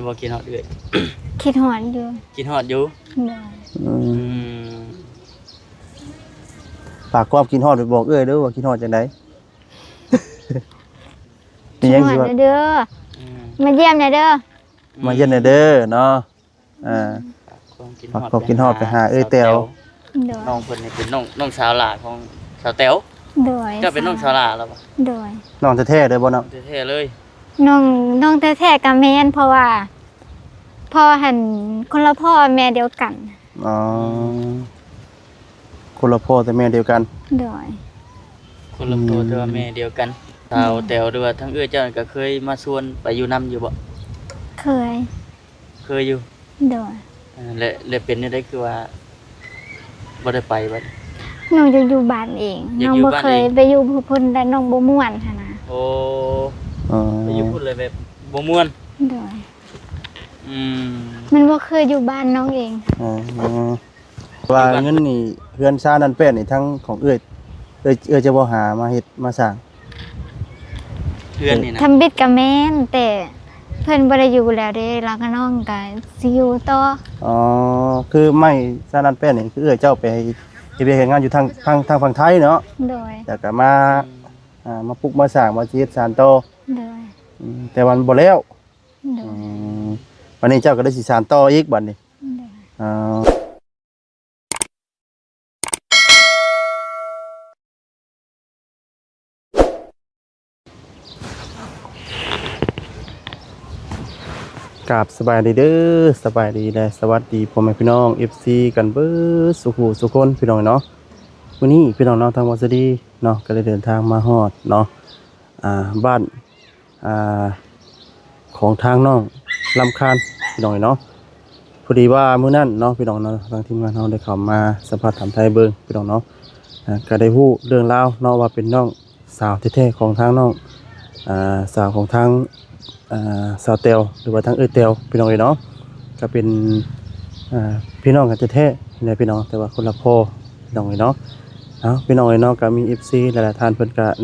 บ่กินฮอดเอื้อย คิดหอนอยู่กินฮอดอยู่โดยอืม ฝากความกินฮอดไปบอกเอ้ยเด้อว่ากินฮอดจังได๋ คิดหอนเด้อมาเยี่ยมหน่อยเด้อมาเย็นเด้อเนาะฝากความกินฮอดไปหาเอ้ยแต๋วโดยน้องเพิ่นนี่เป็นน้องสาวหลานของสาวแต๋วโดยเจ้าเป็นน้องสาวหลานแล้วบ่โดยน้องแท้ๆเด้อบ่เนาะแท้ๆเลย น้องแท้ๆกับแม่นเพราะว่าพ่อหันคนละพ่อแม่เดียวกันอ๋อคนละพ่อแต่แม่เดียวกันโดยคนละพ่อแต่ว่าแม่เดียวกันสาวแต๋วด้วยทั้งเอื้อยเจ้าก็เคยมาชวนไปอยู่นํอยู่บ่เคยอยู่โดยและเป็นได้คือว่าบ่ได้ไปบัดน้องจะอยู่บ้านเองน้องบ่เคยไปอยู่พุ่นแต่น้องบ่ม่วนหั่นนะโอ้ไปอยู่พุ่นเลยแบบบ่ม่วนโดยมันบ่เคยอยู่บ้านน้องเองว่าเงินนี่เพื่อนซ่านั่นแป้นนี่ทั้งของเอ้ยจะบ่หามาเฮ็ดมาสร้างเพื่อนนี่นะทำบิดกับแม่นแต่เพิ่นบ่ได้อยู่แล้วเด้แล้วก็น้องก็สิอยู่ต่ออ๋อคือไม่ซ่านั่นแป้นนี่คือเอ้ยเจ้าไปเฮ็ดงานอยู่ทางฝั่งไทยเนาะโดยแต่ก็มาปลุกมาสร้างมาเฮ็ดสานต่อโดยแต่วันบ่แล้วโดยวันนี้เจ้าก็ได้สิสานต่ออีกบัดนี้อ๋อ กราบสบายดีเด้อสบายดีและสวัสดีพ่อแม่พี่น้อง FC กันเบิดสุขุสุคนพี่น้องเนาะวันนี้พี่น้องเนาะทางวัดสดีเนาะก็ได้เดินทางมาฮอดเนาะบ้านของทางน้องลำคาญพี่น้องเนาะพอดีว่ามื้อนั้นเนาะพี่น้องเนาะทางทีมงานเราได้เข้ามาสัมภาษณ์ถามไทยเบิ่งพี่น้องเนาะก็ได้ฮู้เรื่องราวเนาะว่าเป็นน้องสาวแท้ๆของทางน้องสาวของทางสาวเตียวหรือว่าทั้งเอ้ยเตียวพี่น้องเนาะก็เป็นพี่น้องกันแท้ๆเนี่ยพี่น้องแต่ว่าคนละพ่อพี่น้องเนาะพี่น้องเนาะก็มี FC หลายๆท่านเพิ่นก็แ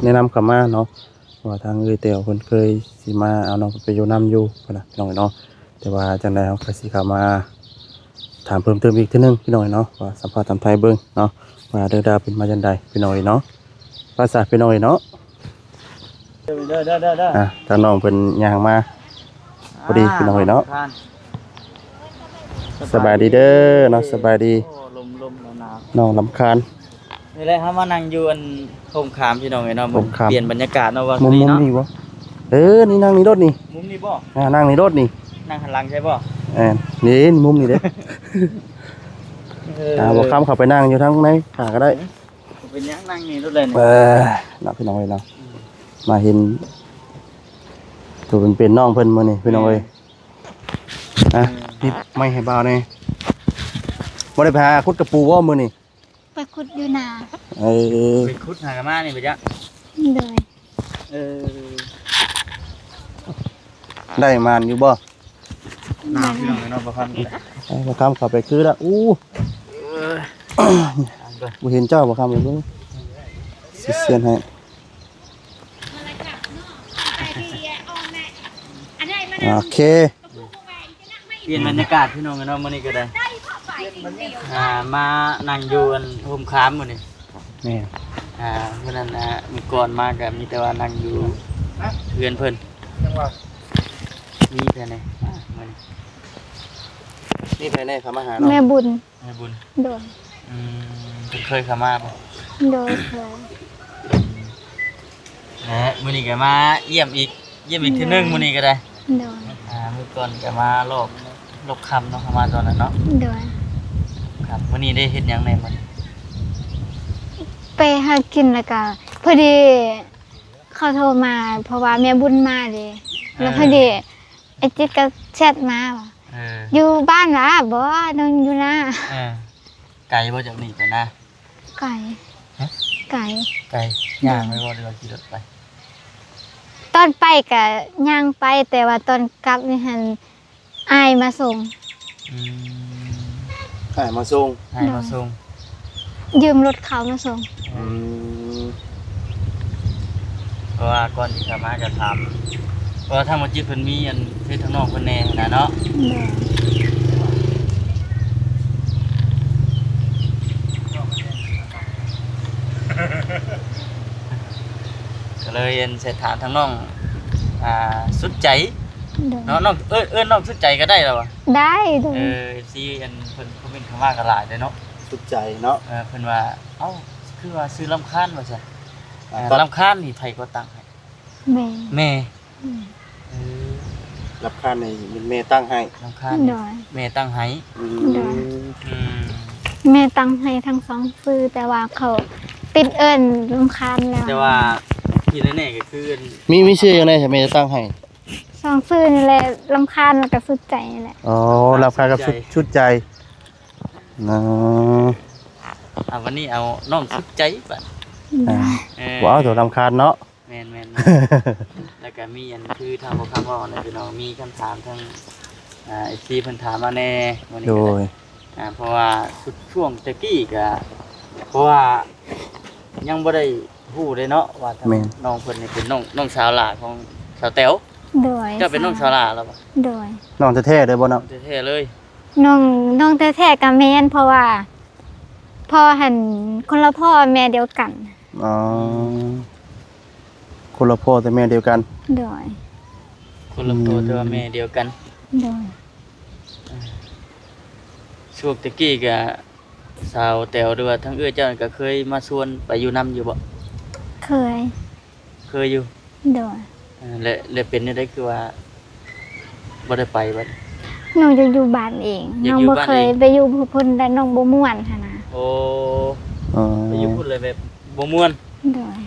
นะนำเข้ามาเนาะว่าทางเอ้ยเตียวเพิ่นเคยสิมาเอาน้องไปอยู่นำอยู่พุ่นน่ะพี่น้องเนาะแต่ว่าจังได๋เฮาก็สิเข้ามาถามเพิ่มเติมอีกทีนึงพี่น้องเนาะว่าสัมภาษณ์ตามไทยเบิ่งเนาะว่าเรื่องราวเป็นมาจังได๋พี่น้องเนาะภาษาพี่น้องเนาะถ้าน้องเป็นย่างมาพอดีพี่น้องเนาะสบายดีเด้อเนาะสบายดีน้องลำคาญนี่แหละครับมานั่งอยู่อันโฮมคามพี่น้องเนาะเปลี่ยนบรรยากาศเนาะว่ามุมนี่บ่นี่นั่งนี่รถนี่มุมนี้บ่นั่งนี่รถนี่นั่งหันหลังใช่บ่นี่มุมนี่เด้บ่ค้ำเข้าไปนั่งอยู่ทางไหนก็ได้เป็นยังนั่งนี่รถเลยนี่น่ะพี่น้องเนาะมาเห็นตัวเป็นน้องเพิ่นมื้อนี้พี่น้องเอ้ยนี่ไม่ให้บ่าวแน่บ่ได้ไปหาขุดกระปูบ่มื้อนี้ไปขุดอยู่นาไปขุดหากะมานี่ไปจ้ะเลยได้มานอยู่บ่น้าพี่น้องเนาะบ่คำเข้าไปคือละบ่เห็นเจ้าบ่คำเลยเบิ่งสิเสียนให้โอเคเปลี่ยนบรรยากาศพี่น้องเนาะมื้อนี้ก็ได้มานั่งอยู่อันโฮมคามมื้อนี้นี่เมื่อนั้นมีก่อนมาก็มีแต่ว่านั่งอยู่เพื่อนเพิ่นมีแต่ไหนมื้อนี้นี่ไปไหนเข้ามาหาแม่บุญโดยเพิ่นเคยเข้ามาบ่โดยเคยมื้อนี้ก็มาเยี่ยมอีกทีนึงมื้อนี้ก็ได้โดยมื้อก่อนก็มาลบคำเนาะเข้ามาตอนนั้นเนาะโดยครับมื้อนี้ได้เฮ็ดหยังแน่มื้อไปหากินแล้วก็พอดีเขาโทรมาเพราะว่าแม่บุญมาดิแล้วพอดีไอ้จิ๊กก็แชทมาว่าอยู่บ้านล่ะบ่นอนอยู่นะไกลบ่จากนี่ไปนะไก่ย่างไปบ่หรือว่าขี่รถไปตอนไปก็ย่างไปแต่ว่าตอนกลับนี่หั่นอายมาส่งอายมาส่งยืมรถเขามาส่งเพราะว่าก่อนที่จะมาจะถาม เพราะว่าทางบ่จิตเพิ่นมีอันคือทางน้องเพิ่นแน่นะเนาะ โดย ก็เลยอันเสร็จถามทางน้องสุดใจ โดย เนาะน้องน้องสุดใจก็ได้แล้วว่ะ ได้โดย ซีอันเพิ่นคอมเมนต์คำว่าก็หลายเด้เนาะ สุดใจเนาะ เพิ่นว่าเอ้าคือว่าซื้อลำคาญว่าซั่นลำคาญนี่ไผก็ตั้งให้ แม่ แม่ อืม เออ รับค่าในแม่ตั้งให้ ลำคาญ โดย แม่ตั้งให้ อืม ได้ อืม แม่ตั้งให้ทั้งสองซื้อแต่ว่าเขาติดเอิ้นรำคาญแล้ว แต่ว่าที่แน่ๆก็คืออัน มีชื่อยังไงใช่ไหมจะตั้งให้ สองซื้อนี่แหละรำคาญแล้วก็สุดใจนี่แหละ อ๋อรับค่ากับชุดใจนะ วันนี้เอาน้องสุดใจบัด ได้ ว้าวตัวรำคาญเนาะ แม่นแล้วก็มีอันคือทางบ่คำว่าอันพี่น้องมีคำถามทางFC เพิ่นถามมาแน่วันนี้ โด ก็ได้ ย เพราะว่าสุดช่วงตะกี้ก็เพราะว่ายังบ่ได้ฮู้เลยเนาะว่าทาง แม่น น้องเพิ่นนี่เป็นน้องสาวหลานของสาวแต๋ว โดย เจ้าเป็นน้องสาวหลานแล้วบ่ โดย น้องแท้ๆเลยบ่เนาะ แท้ๆเลย น้องแท้ๆกับแม่นเพราะว่าพ่อหันคนละพ่อแม่เดียวกัน อ๋อคนละพ่อแต่แม่เดียวกัน โดย คนละตัวแต่ว่าแม่เดียวกัน โดย ช่วงตะกี้ก็สาวแต๋วหรือว่าทั้งเอื้อเจ้าก็เคยมาชวนไปอยู่นํอยู่บ่ เคย เคยอยู่ โดย และเป็นได้คือว่าบ่ได้ไปบัด น้องจะอยู่บ้านเอง อยาก น้อง อยู่ บ่ บ้าน เคย เอง ไปอยู่ผู้พุ่นแต่น้องบ่ม่วนหั่นนะ โอ้ อ๋อ ไปอยู่พูดเลยแบบบ่ม่วน โดย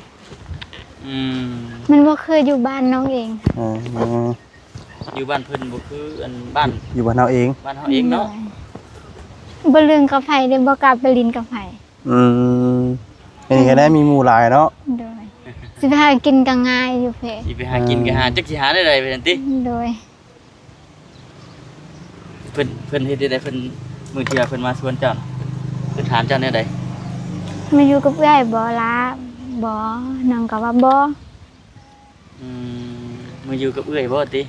อืม มันบ่เคยอยู่บ้านน้องเอง อ๋อ อยู่บ้านเพิ่นบ่คืออันบ้าน อยู่บ้านเราเอง บ้านเฮาเองเนาะ โดยบ่ลืมกับไผได้บ่กล้าไปลินกับไผ อืมอันนี้ก็ได้มีหมู่หลายเนาะ โดยสิไปหากินก็ง่ายอยู่เพ สิไปหากินก็หาจักสิหาได้ไดไปซั่นติ โดย เพิ่นเฮ็ดได้เพิ่นมื้อเที่ยเพิ่นมาชวนเจ้าเพิ่นถามเจ้าแนวใด มาอยู่กับเอื้อยบ่ล่ะบ่น้องก็ว่าบ่ อืมมาอยู่กับเอื้อยบ่ติ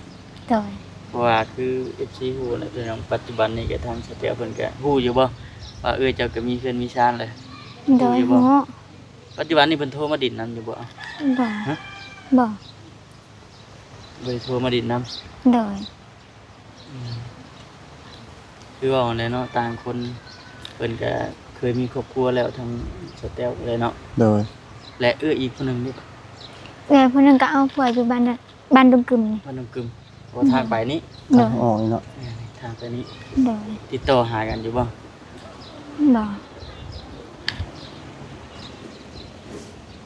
โดย เพราะว่าคือ FC ฮู้แหละพี่น้องปัจจุบันนี้ก็ทางสเตียเพิ่นก็ฮู้อยู่บ่ว่าเอื้อยเจ้าก็มีเพื่อนมีชานเลย โดย อยู่บ่ ฮู้ ปัจจุบันนี้เพิ่นโทรมาดินนํอยู่บ่ บ่ ฮะ บ่ บ่ได้โทรมาดินนํ โดย คือว่าแหละเนาะต่างคนเพิ่นก็เคยมีครอบครัวแล้วทางสเตียเลยเนาะ โดย และเอื้อยอีกคนหนึงนี่ เอื้อยผู้หนึงก็เอาผัวอยู่บ้านดงกึมนี่ บ้านน้องกึมว่าทางไปนี้ โดย อ๋อนี่เนาะ ทางไปนี้ โดย ติดต่อหากันอยู่บ่ บ่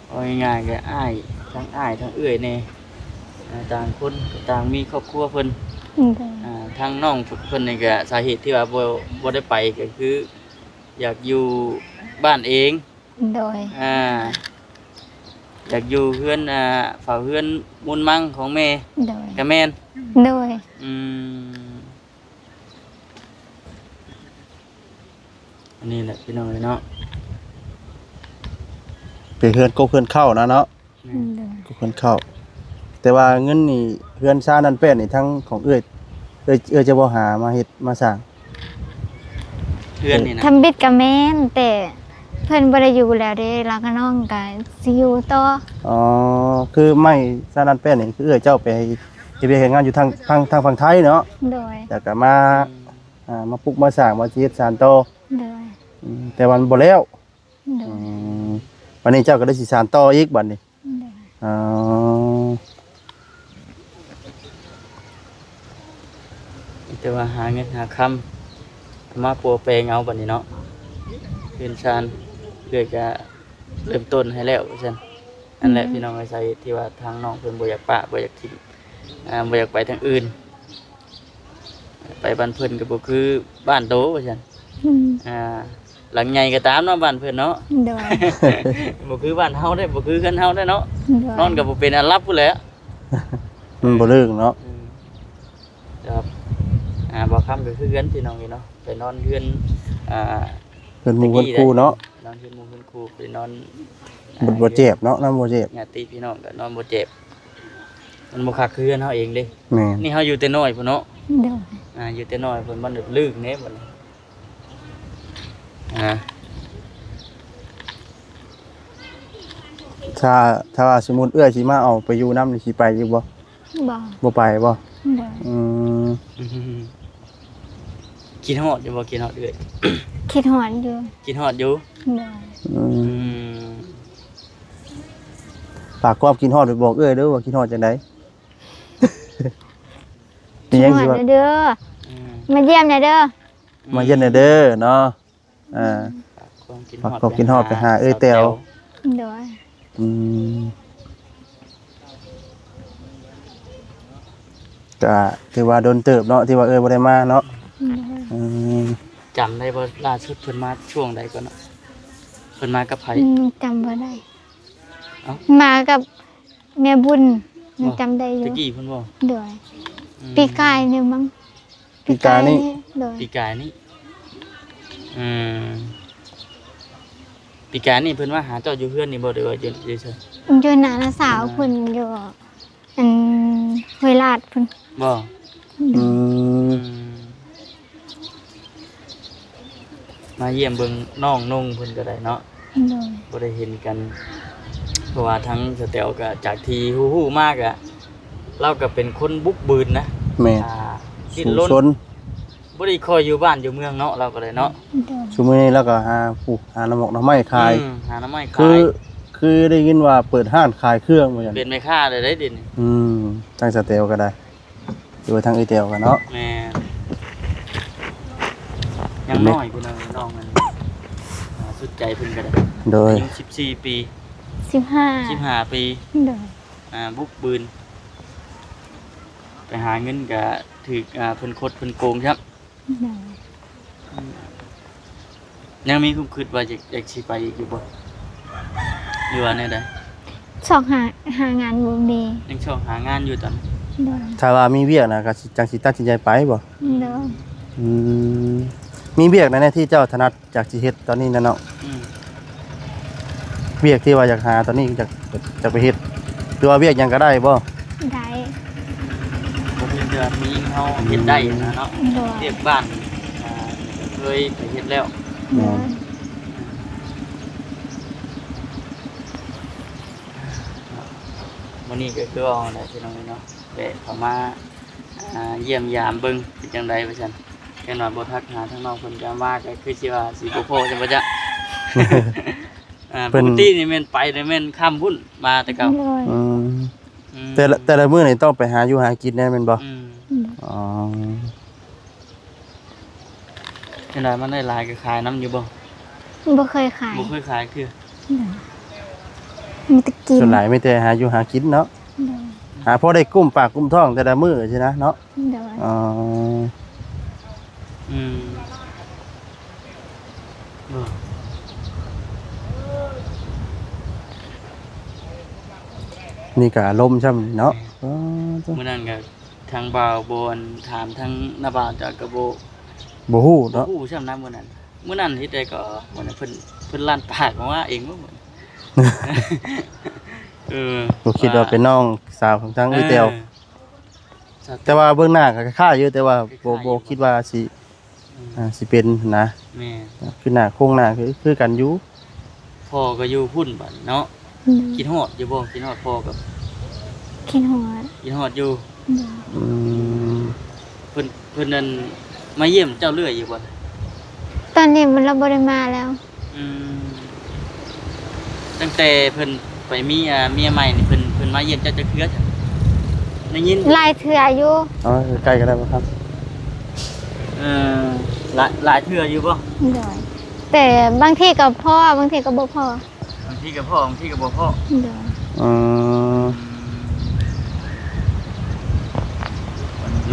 เอาง่ายๆก็อ้ายทั้งอ้ายทั้งเอื้อยแน่ต่างคนก็ต่างมีครอบครัวเพิ่น โดย ทางน้องเพิ่นนี่ก็สาเหตุที่ว่าบ่ได้ไปก็คือ อยากอยู่บ้านเอง โดย อยากอยู่เฮือนเฝ้าเฮือนมูลมั่งของแม่ โดย ก็แม่น โดย อืมอันนี้แหละพี่น้องเนาะ ไปเฮือนก็เฮือนเข้านะเนาะ โดย ก็เฮือนเข้า แต่ว่าเงินนี่เฮือนชานั่นเป็นนี่ทั้งของเอ้ยจะบ่หามาเฮ็ดมาสร้าง เฮือนนี่นะ ทำบิดกับแม่นแต่เพิ่นบ่ได้อยู่แล้วเด้แล้วก็น้องก็สิอยู่ต่อ อ๋อคือไม่ชานั่นเป็นนี่คือเอ้ยเจ้าไปเฮ็ดเวียกเฮ็ดงานอยู่ทางฝั่งไทยเนาะ โดย แต่ก็มามาปลุกมาสร้างมาเฮ็ดสานโตอ โดย แต่วันบ่แล้ว โดย วันนี้เจ้าก็ได้สิสานต่ออีกบัดนี้ โดย อ๋อ แต่ว่าหาเงินหาคำมาปัวแปลงเอาบัดนี้เนาะเฮือนชานเรื่อยก็เริ่มต้นให้แล้วว่าซั่นนั่นแหละพี่น้องไอ้ใส่ที่ว่าทางน้องเพิ่นบ่อยากปะบ่อยากทิ้งบ่อยากไปทางอื่น ไปบ้านเพิ่นก็บ่คือบ้านโตว่าซั่น อืม หลังใหญ่ก็ตามเนาะบ้านเพิ่นเนาะ โดย บ่คือบ้านเฮาได้บ่คือกันเฮาได้เนาะ โดย นอนก็บ่เป็นอันรับพู้นแหละ มันบ่เลิกเนาะ ครับบ่ค่ำก็คือกันพี่น้องนี่เนาะไปนอนเฮือนเพิ่นหมู่เพิ่นครูเนาะ นอนเฮือนหมู่เฮือนครูไปนอน บ่เจ็บเนาะนำบ่เจ็บ ญาติพี่น้องก็นอนบ่เจ็บ มันบ่คักคือเฮือนเฮาเองเด้ แม่น นี่เฮาอยู่แต่น้อยพุ่นเนาะ โดย อยู่แต่น้อยพุ่นมันลึกๆแน่บัดนี้อ่า ถ้าว่าสมมุติเอื้อยสิมาเอาไปอยู่นำนี่สิไปอยู่บ่ บ่ บ่ไปบ่ โดย อืม กินฮอดอยู่บ่กินฮอดเอ้ย คิดหอนอยู่ กินฮอดอยู่ โดย อื อื ม ม ฝากความกินฮอดไปบอกเอ้ยเด้อว่ากินฮอดจังได๋ คิด ยัง หอ สิ น ว่า เด้อ อืม มาเยี่ยมหน่อยเด้อ มาเย็นเด้อเนาะอ่า ฝากความ ฝากความกินฮอดไปหาเอ้ยแต๋ว โดย อืมก็ถือว่าโดนเติบเนาะที่ว่าเอ้ยบ่ได้มาเนาะ โดย อืม จำได้บ่ล่าสุดเพิ่นมาช่วงใดก่อนเนาะเพิ่นมากับไผ จำบ่ได้ เอ้า มากับแม่บุญยังจำได้อยู่ ตะกี้เพิ่นบ่ โดย อืม ปีกายนี่มั้ง ปีกายนี่ โดย ปีกายนี่อืมปีกายนี่เพิ่นมาหาเจ้าอยู่เฮือนนี่บ่ได้ว่าอยู่เฉย อยู่หน้าน้าสาวเพิ่นอยู่อันห้วยลาดเพิ่น ๆบ่ อืม มาเยี่ยมเบิ่งน้องนุ่งเพิ่นก็ได้เนาะ โดย บ่ได้เห็นกัน เพราะว่าทั้งสเตลก็จากที่ฮู้ๆมากอะเราก็เป็นคนบุกบืนนะ แม่น ดิ้น สู่ รน ชน บ่ได้คอยอยู่บ้านอยู่เมืองเนาะเราก็เลยเนาะ โดย ชุมื้อนี้แล้วก็หาน้ำหมกน้ำไม้ขาย หาน้ำไม้ คื ขา อย คือได้ยินว่าเปิดห้านขายเครื่องว่าจัง เป็นแม่ค้าเลยได้ดิน ทางสเตลก็ได้หรือว่าทางเอเตลก็เนาะ แม่ยังน้อยพุ่นน่ะน้องมันสุดใจเพิ่นก็ได้ โดย อายุ14 ปี 15 15 ปี โดย บุกบืนไปหาเงินก็ถูกเพิ่นคดเพิ่นโกงครับ โดย ยังมีความคิดว่าอยากสิไปอีกอยู่บ่หรือว่าแนวใด สอกหางานบ่มี ยังชอบหางานอยู่ตอน โดย ถ้าว่ามีเวียกนะก็สิจังสิตัดสินใจไปบ่ โดย อืมมีเวียกในหน้าที่เจ้าถนัดจากสิเฮ็ดตอนนี้นะเนาะ อืม เวียกที่ว่าอยากหาตอนนี้จะไปเฮ็ดหรือว่าเวียกหยังก็ได้บ่ ได้ บ่เพิ่นจะมีเฮาเฮ็ดได้นะเนาะ โดย เรียกบ้านเคยไปเฮ็ดแล้ว โดย วันนี้ก็คือว่าได้พี่น้องเนาะแวะเข้ามาเยี่ยมยามเบิ่งเป็นจังไดว่าซั่นแค่ว่าบ่ทักหาทางน้องเพิ่นก็มาก็คือสิว่าสิบ่พอจังบ่จ๊ะ ปกตินี่แม่นไปนี่แม่นข้ามพุ่นมาแต่เก่า โดย อืม อืม แต่ละมื้อนี่ต้องไปหาอยู่หากินแน่แม่นบ่ อืม อ๋อ จังไดมันได้หลายก็ขายน้ำอยู่บ่ บ่เคยขาย บ่เคยขายคือ มีแตะกิน ส่วนหลายมีแต่หาอยู่หากินเนาะ โดย หาพอได้กุ้มปากกุ้มท้องแต่ละมื้อใช่นะเนาะ โดย อ๋อ อืมบ่ นี่ก็ลมช่ำเนาะอ๋อจ้ะ มื้อนั้นก็ทางบ่าวบนถามทางนาบ่าวจากกระโบ บ่ฮู้ บ่ เนาะ ฮู้ช่ำน้ำมื้อนั้นเฮ็ดได้ก็มื้อนั้นเพิ่นลั่นปากมาว่าเองบ่ มื้อเออ บ่คิดว่าเป็นน้องสาวของทางอีเตียว แต่ว่าเบื้องหน้าก็คล้ายอยู่แต่ว่าบ่คิดว่าสิเป็นนะ แม่ คือหน้าโครงหน้าคือกันอยู่ พ่อก็อยู่พุ่นบัดเนาะ โดย กินฮอดอยู่บ่กินฮอดพ่อกับ คิดหัว กินฮอดอยู่ โดย อืม เพิ่นนั่นมาเยี่ยมเจ้าเรื่อยอยู่บ่ ตอนนี้มันเราบ่ได้มาแล้ว อืมตั้งแต่เพิ่นไปมีเมียใหม่นี่เพิ่นมาเยี่ยมเจ้าจักเทื่อจ้ะได้ยิน ลายเถื่ออยู่ เอาใกล้ก็ได้บ่ครับ เออหลายเทื่ออยู่บ่ โดยแต่บางทีกับพ่อบางทีก็บ่พ่อบ างทีก็พ่อบางทีก็บ่พ่อ โดย อืม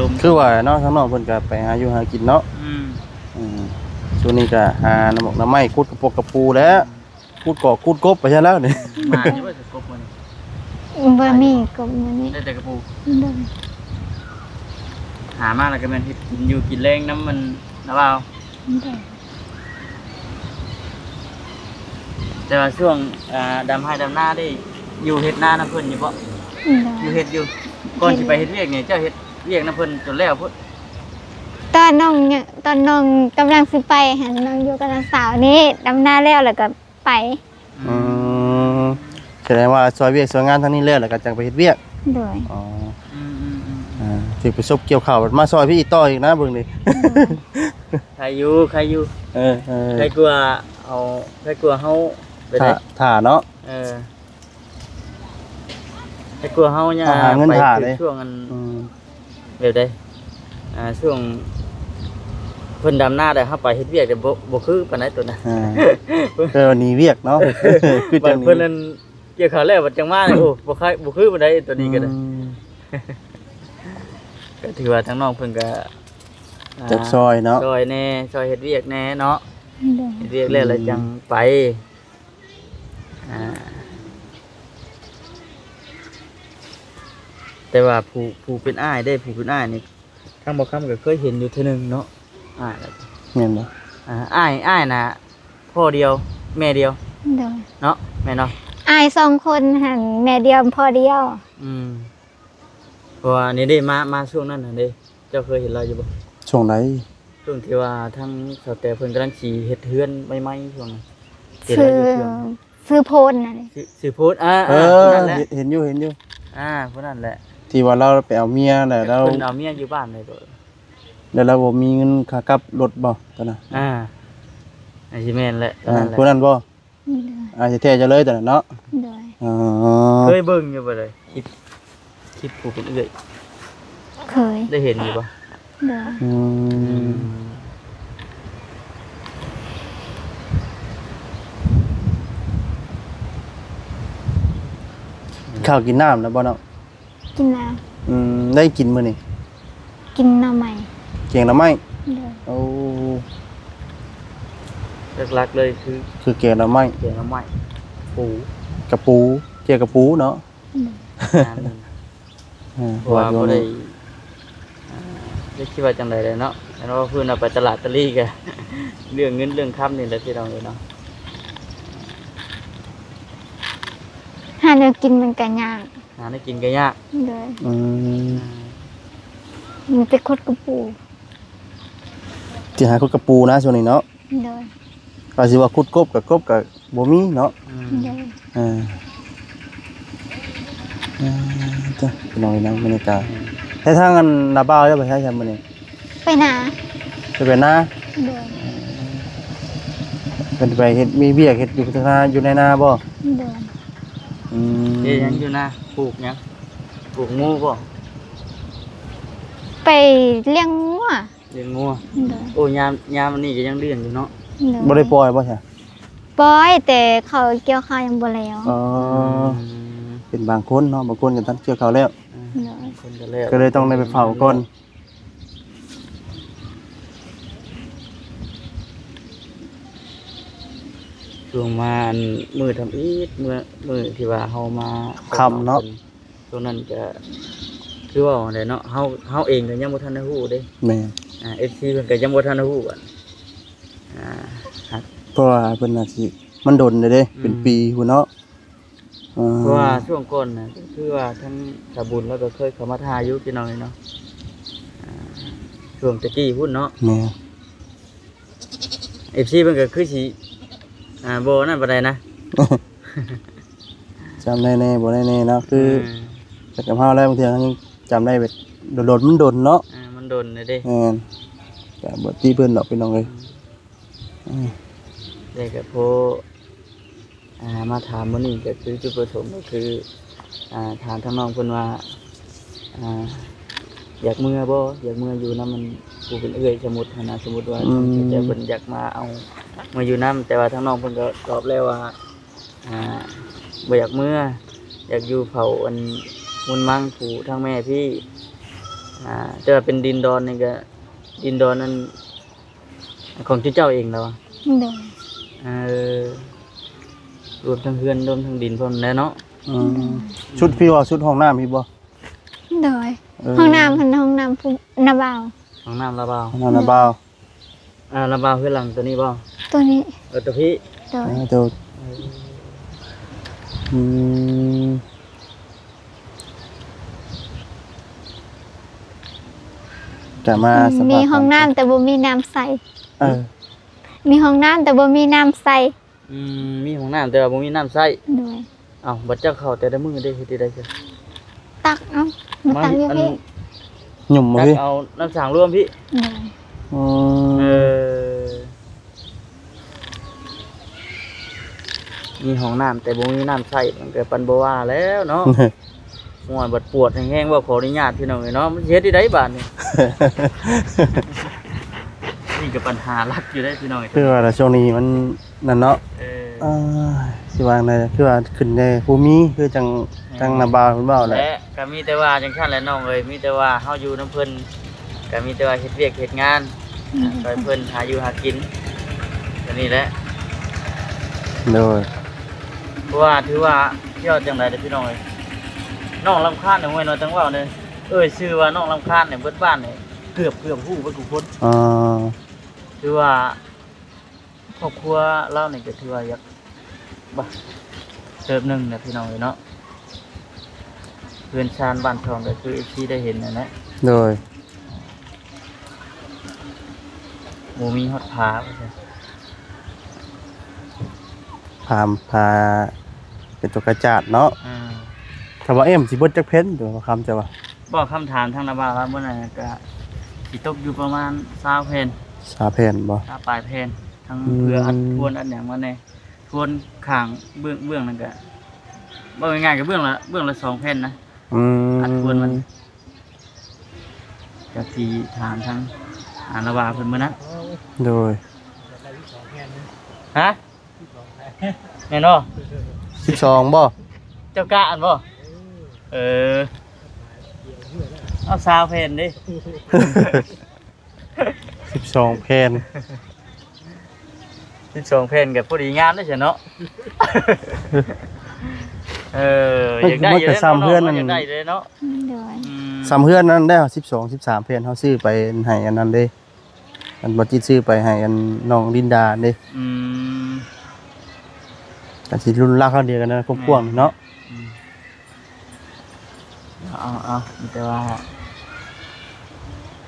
ลม คือว่าเนาะทางน้องเพิ่นก็ไปหาอยู่หากินเนาะ อืม ช่วงนี้ก็หาน้ำหมกน้ำไม้ขุดกระปกกระปูแล้วขุดกอกขุดกบไปซะแล้วนี่ มาอยู่ว่าจะกบมัน บ่มีกับมื้อนี้ ได้แต่กระปู โดย หามาแล้วก็แม่นเฮ็ดกินอยู่กินแรงน้ำมันนะเปล่า โดย แต่ว่าช่วงดำให้ดำหน้าได้อยู่เฮ็ดหน้าน้ำเพิ่นอยู่บ่ โด อยู่ ย เฮ็ดอยู่ ก่อนสิไปเฮ็ดเวียกนี่เจ้าเฮ็ดเวียกนำเพิ่นจนแล้วพุ่น ตอนน้องเนี่ยตอนน้องกำลังสิไปหันน้องอยู่กับน้องสาวนี่ดำนาแล้วก็ไป อืมแสดงว่าซอยเวียกซอยงานทั้งนี้แล้วก็จังไปเฮ็ดเวียก โดย อ๋อ อืม สิประสบเกี่ยวข้าวมาซอยพี่อีกต่ออีกนะเบิ่งดิ ใครอยู่ เออ ใครกลัวเอาใครกลัวเฮาไปได้ ถ่าเนาะ ใครกลัวเฮาเนี่ย หาเงิน ไป ถ่า ถึ เล ง ย ช่วงอัน อืม เดี๋ยวได้ช่วงเพิ่นดำหน้าได้เฮาไปเฮ็ดเวียกแต่บ่คือปานใดตัวน่ะ เออหนีเวียกเนาะ คือ บั จั ด ง เพิ่นนั่นเกี่ยวข้าวแล้วบัดจังมาเนี่ยโอ้บ่คือปานใดตัวนี้ก็ได้ ก็ถือว่าทั้งน้องเพิ่นก็ จักซอยเนาะ ซอยแน่ซอยเฮ็ดเวียกแน่เนาะ โดย เฮ็ดเวียกแล้วจังไปแต่ว่าผู้เป็นอ้ายได้ผู้เป็นอ้ายนี่ทางบ่คำก็เคยเห็นอยู่เทื่อนึงเนาะอ้าย แม่นบ่ อ้ายน่ะพ่อเดียวแม่เดียว โดย เนาะแม่เนาะ อาย2คนหันแม่เดียวพ่อเดียว เพราะว่านี่ได้มาช่วงนั้นน่ะเด้เจ้าเคยเห็นเราอยู่บ่ ช่วงไหน ช่วงที่ว่าทั้งสาวแต่เพิ่นกำลังสิเฮ็ดเฮือนใหม่ๆช่วงนั้นเห็น ซื้ เรา อ อยู่ช่วง ซื้อโพนน่ะดิ สิโพสต์นั่นแหละ เห็นอยู่ผู้นั้นแหละ ที่ว่าเราไปเอาเมียแล้วเรา เพิ่นเอาเมียอยู่บ้านเลยตัว แล้วเราบ่มีเงินค่ากลับรถบ่ตอนน่ะ ไอ้สิแม่นแหละ ผู้นั้นบ่ โดย สิแท้จะเลยตอนนั้นเนาะ โดย อ๋อ เคยเบิ่งอยู่บ่เลยคลิปผู้เป็นเอื้อย เคย ได้เห็นอยู่บ่ โดย อืมข้าวกินน้ำแล้วบ่เนาะ กินน้ ได้กินมื้อนี้ ำกินหน่อไม้ เกียงหน่อไม้ โดย โอ้ หลักๆเลยคือ เกียงหน่อไม้ แกงหน่อไม้ปู กระปูเกียงกระปูเนาะ งานนึง เพราะว่า บ่ได้ได้คิดว่าจังได๋เลยเนาะแล้วว่าเพิ่นเอาไปตลาดตะลี่ก็ เรื่องเงินเรื่องค้ำนี่แหละที่เราเลยเนาะ หาแนวกินมันก็ยาก หาได้กินก็ยาก โดย อืม มันเป็นคดกระปู สิหาคุดกระปูนะช่วงนี้เนาะ โดย ก็สิว่าคุดกบกับบ่มีเนาะ โดย อ่าจ้ะพี่น้องนะบรรยากาศแต่ทางอันนาบ่าวจะไปใช้ใช่มื้อนี้ ไปหนา จะไปนา โดย เป็นไปเฮ็ดมีเวียกเฮ็ดอยู่ทางนาอยู่ในนาบ่ โดย อืม เอ๊ะยังอยู่นะปลูกหยังปลูกงูบ่ ไปเลี้ยงงัว เลี้ยงงู โดย โอ้ยามอันนี้ก็ยังเลี้ยงอยู่เนาะ บ่ได้ปล่อยบ่ใช่ ปล่อยแต่เขาเกี่ยวข้าวยังบ่แล้ว อ๋อเป็นบางคนเนาะบางคนก็ทันเกี่ยวข้าวแล้ว โดย คนก็แล้ว ก็เลยต้องได้ไปเผาก่อน ช่วงมาอันมือทำอีทมือที่ว่าเฮามา ค่ำเนาะ ตรงนั้นจะคือว่าได้เนาะเฮาเองก็ยังบ่ทันได้ฮู้เด้ แม่น FC เพิ่นก็ยังบ่ทันได้ฮู้อ่ะครับ เพราะว่าเพิ่นน่ะสิมันดนเด้เป็นปีพุ่นเนาะ เพราะว่าช่วงก่อนน่ะก็คือว่าทั้งสาบุญแล้วก็เคยเข้ามาทาอยู่พี่น้องเนาะช่วงตะกี้พุ่นเนาะ แม่ FC เพิ่นก็คือสิบ่นั่นปานใดนะ จำได้แน่บ่ได้แน่เนาะคือแต่กับเฮาแล้วบางเทื่อยังจำได้แบบโดดๆมันโดนเนาะ มันโดนเลยเด้ แม่นแต่บ่ตีเพิ่นดอกพี่น้องเอ้ย เด็กกับพอมาถามมื้อนี้ก็คือจุดประสงค์ก็คือถามทางน้องเพิ่นว่าอยากเมื่อบ่อยากเมื่ออยู่นำมันผู้เป็นเอื้อยสมมุตินะสมมุติว่าจะเพิ่นอยากมาเอามาอยู่นำแต่ว่าทางน้องเพิ่นก็ตอบแล้วว่าบ่อยากเมื่ออยากอยู่เผาอันมุนมังผู้ทางแม่พี่แต่ว่าเป็นดินดอนนี่ก็ดินดอนนั้นของเจ้าเองแล้วอะ โดย รวมทั้งเฮือนรวมทั้งดินพร้อมแน่เนาะ ชุดพี่ว่าชุดห้องน้ำพี่บ่ โดยห้องน้ำพันห้องน้ำผู้นาบ่าว ห้องน้ำระบาว ห้องน้ำนะบ่าว ระบาวเพื่อหลังตัวนี้บ่ ตัวนี้ ตัวพี่ โดย เดี๋ยว จะมาสัมภาษณ์ มีห้องน้ำแต่บ่มีน้ำใส่ เออ มีห้องน้ำแต่บ่มีน้ำใส่ มีห้องน้ำแต่ว่าบ่มีน้ำใช้ โดย เอ้าบัดเจ้าเข้าแต่ละมื้อได้เฮ็ดได้จ้ะ ตักเอามาตักอยู่พี่ หยุ่มบ่ ตัก พี่ เอาน้ำสางร่วมพี่ โดย อื เอ ม อมีห้องน้ำแต่บ่มีน้ำใช้มันก็ปันบ่ว่าแล้วเนาะ ม่วนบัดปวดแห้งๆว่าขออนุญาตพี่น้องเอ้ยเนาะมันสิเฮ็ดได้บาดนี่นี่ก็ปัญหาหลักอยู่ได้พี่น้องเอ้ย คือว่าช่วงนี้มันนั่นเนาะ เออ อ่าสิวางได้คือว่าขึ้นในภูมิคือจังนาบาวเพิ่นเว้าแหละ และก็มีแต่ว่าจังซั่นแหละน้องเอ้ยมีแต่ว่าเฮาอยู่นํเพิ่นก็มีแต่ว่าเฮ็ดเวียกเฮ็ดงานช่วยเพิ่นหาอยู่หากินก็นี่แหละ โดย เพราะว่าถือว่าเที่ยวจังได๋เด้อพี่น้องเอ้ยน้องรำคาญเนี่ยห้วยน้อยจังเว้าเด้อชื่อว่าน้องรำคาญเนี่ยเบิดบ้านเนี่ยเกือบฮู้เบิดทุกคน อ่า ถือว่าครอบครัวเราเนี่ยก็ถือว่าอยากบ่เติบหนึงเนี่ยพี่น้องเอ้ยเนาะเพื่อนชานบ้านทองก็คือ FC ได้เห็นนั่นแหละ โดย หมูมีฮอดผาว่าซั่น พาเป็นตัวกระจาดเนาะถ้าว่าเอ็มสิเบิดจักเพ้นตัวคำจะว่า บอกคำถามทางระบาดว่าเมื่อไหร่ก็สิตกอยู่ประมาณ20เพน สาเพ้นบ่ ถ้าปลายเพนทั้ง อืม เพื่ออัดทวนอันอย่างมาแน่ทวนข้างเบื้องนั่นก็บ่ง่ายๆก็เบื้องละ2เพนนะ อืม อัดทวนมันก็ที่ถามทางระบาดเพิ่นมื้อนั้น โดย ฮะแม่นบ่ 12บ่ เจ้ากะอันบ่เออเอา20เพนดิ 12แผ่น 12เพนกับพอดีงานได้ใช่เนาะ อยากได้อยู่ได้อยากได้เลยเนาะ โดย ซ้ำเฮือนนั้นได้12 13แผ่นเฮาซื้อไปให้อันนั้นเด้อันบ่จิตซื้อไปให้อันน้องดินดาเด้ อืม ก็สิรุ่นราวคราวเดียวกันนะกว้างๆเนาะ เอาแต่ว่า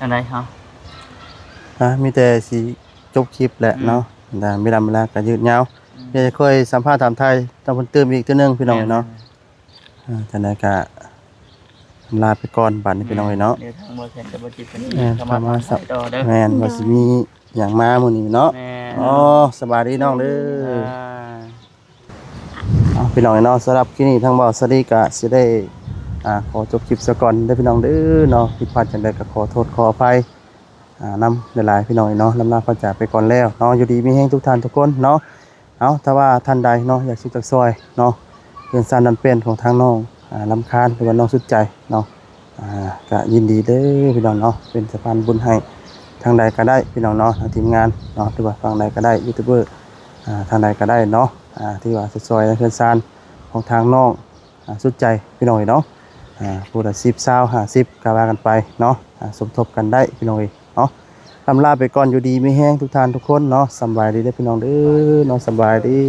อันไหนครับ มีแต่สิจบคลิปแหละเนาะแต่ไม่ดำเวลาก็ยืดยาวเดี๋ยวจะค่อยสัมภาษณ์ถามไทยต้องเพิ่นเติมอีกเทื่อนึงพี่น้องเนาะจังได๋ก็ลาไปก่อนบัดนี้พี่น้องเนาะ เดี๋ยวทางบริษัทจะบริจิตเป็น เข้ามาสับ ต่อเด้อ แม่นว่าสิมีหยังมามื้อนี้เนาะ แม่ อ๋อสบายดีน้องเด้อเอาพี่น้องเนาะสำหรับคลิปนี้ทางบ่าวสวัสดีก็สิได้ขอจบคลิปซะก่อนเด้อพี่น้องเด้อเนาะผิดพลาดจังได๋ก็ขอโทษขออภัยนำหลายๆพี่น้องเนาะลำลาพระจากไปก่อนแล้วเนาะอยู่ดีมีแฮงทุกท่านทุกคนเนาะเอาถ้าว่าท่านใดเนาะอยากสิจักซอยเนาะเรื่องสารนั้นเป็นของทางน้องรำคาญหรือว่าน้องสุดใจเนาะก็ยินดีเด้อพี่น้องเนาะเป็นสะพานบุญให้ทางใดก็ได้พี่น้องเนาะทางทีมงานเนาะหรือว่าฝั่งใดก็ได้ยูทูบเบอร์ทางใดก็ได้เนาะที่ว่าซอยเรื่องสารของทางน้องสุดใจพี่น้องเนาะผู้ละ10 20 50ก็ว่ากันไปเนาะสมทบกันได้พี่น้องเนาะลำลาไปก่อนอยู่ดีไม่แห้งทุกท่านทุกคนเนาะสบายดีเด้อพี่น้องเด้อเนาะสบายดี